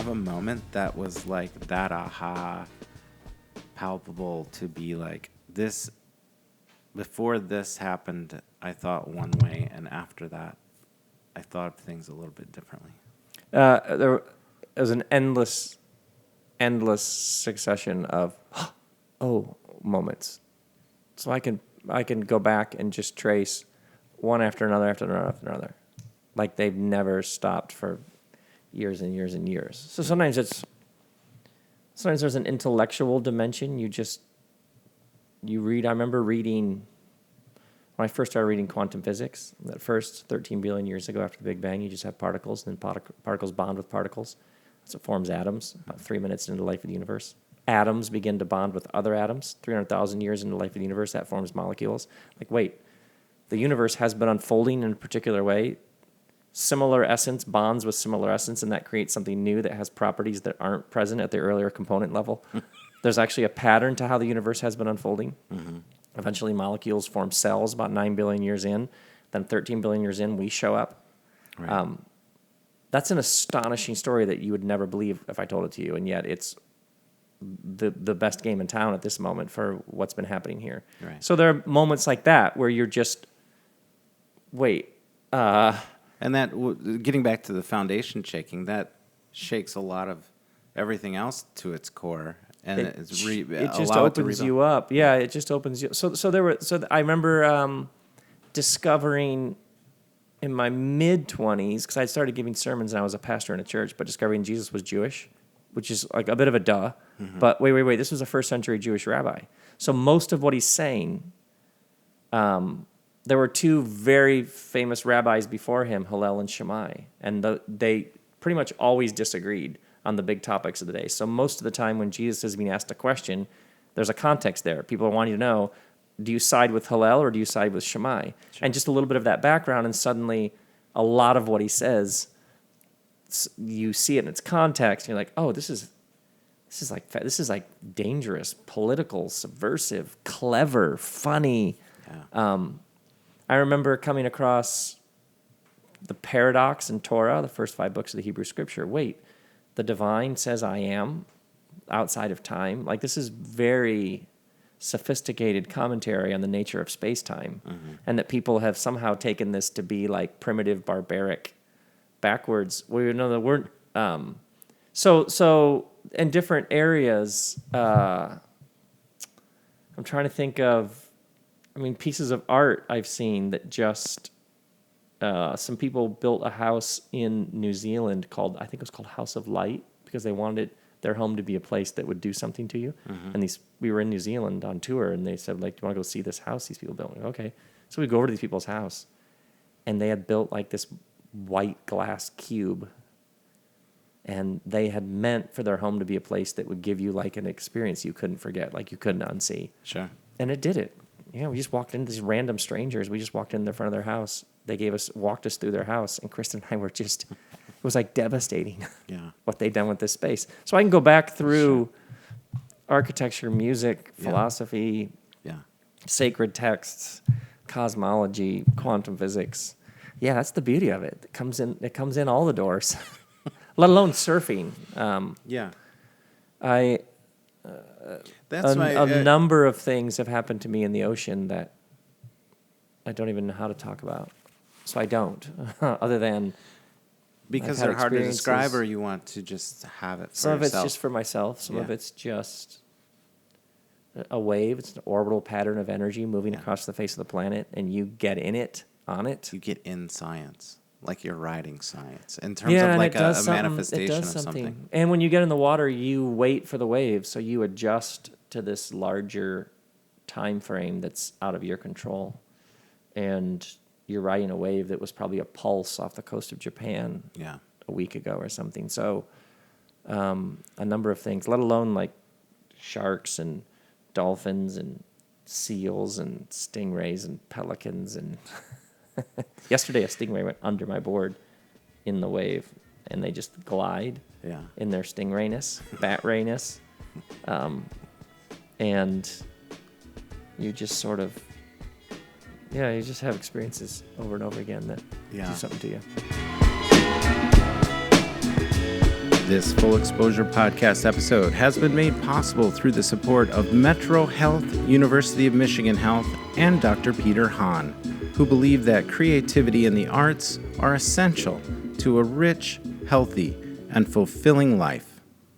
have a moment that was like that aha palpable to be like this? Before this happened, I thought one way, and after that, I thought of things a little bit differently. There was an endless succession of moments. So I can go back and just trace one after another after another after another, like they've never stopped for years and years and years. So sometimes there's an intellectual dimension. You read. I remember reading when I first started reading quantum physics. That first 13 billion years ago, after the Big Bang, you just have particles, and then particles bond with particles. So it forms atoms. About 3 minutes into the life of the universe, atoms begin to bond with other atoms. 300,000 years into the life of the universe, that forms molecules. Like, wait, the universe has been unfolding in a particular way. Similar essence bonds with similar essence, and that creates something new that has properties that aren't present at the earlier component level. There's actually a pattern to how the universe has been unfolding. Mm-hmm. Eventually, molecules form cells about 9 billion years in. Then 13 billion years in, we show up. Right. That's an astonishing story that you would never believe if I told it to you, and yet it's the best game in town at this moment for what's been happening here. Right. So there are moments like that where you're just, wait. And that, getting back to the foundation shaking, that shakes a lot of everything else to its core. And it just opens you up. Yeah, it just opens you. So I remember discovering in my mid-20s, because I started giving sermons and I was a pastor in a church, but discovering Jesus was Jewish, which is like a bit of a duh. Mm-hmm. But wait, this was a first century Jewish rabbi. So most of what he's saying, there were two very famous rabbis before him, Hillel and Shammai, and they pretty much always disagreed on the big topics of the day. So most of the time when Jesus is being asked a question, there's a context there. People are wanting to know, do you side with Hillel or do you side with Shammai? Sure. And just a little bit of that background, and suddenly a lot of what he says, you see it in its context, and you're like, oh, this is like dangerous, political, subversive, clever, funny. Yeah. I remember coming across the paradox in Torah, the first 5 books of the Hebrew Scripture. Wait, the divine says I am outside of time. Like, this is very sophisticated commentary on the nature of space-time, mm-hmm. and that people have somehow taken this to be like primitive, barbaric, backwards. We know the word. So in different areas, I'm trying to think of. I mean, pieces of art I've seen that just. Some people built a house in New Zealand called House of Light, because they wanted their home to be a place that would do something to you. Mm-hmm. And we were in New Zealand on tour, and they said, like, do you want to go see this house these people built? Like, okay. So we go over to these people's house, and they had built like this white glass cube, and they had meant for their home to be a place that would give you like an experience you couldn't forget, like you couldn't unsee. Sure. And it did it. Yeah, we just walked into these random strangers. We just walked in the front of their house. They walked us through their house, and Kristen and I were just, it was like devastating. Yeah. What they'd done with this space. So I can go back through architecture, music, philosophy, sacred texts, cosmology, quantum physics. Yeah, that's the beauty of it. It comes in all the doors, let alone surfing. A number of things have happened to me in the ocean that I don't even know how to talk about. So I don't, other than because they're hard to describe, or you want to just have it for some yourself? Some of it's just for myself. Some of it's just a wave. It's an orbital pattern of energy moving across the face of the planet, and you get in it, on it. You get in science, like you're riding science, in terms of like a manifestation of something. And when you get in the water, you wait for the wave, so you adjust to this larger time frame that's out of your control. And you're riding a wave that was probably a pulse off the coast of Japan a week ago or something. So a number of things, let alone like sharks and dolphins and seals and stingrays and pelicans. And yesterday a stingray went under my board in the wave, and they just glide in their stingrayness, bat-rayness. And you just sort of... Yeah, you just have experiences over and over again that do something to you. This Full Exposure podcast episode has been made possible through the support of Metro Health, University of Michigan Health, and Dr. Peter Hahn, who believe that creativity and the arts are essential to a rich, healthy, and fulfilling life.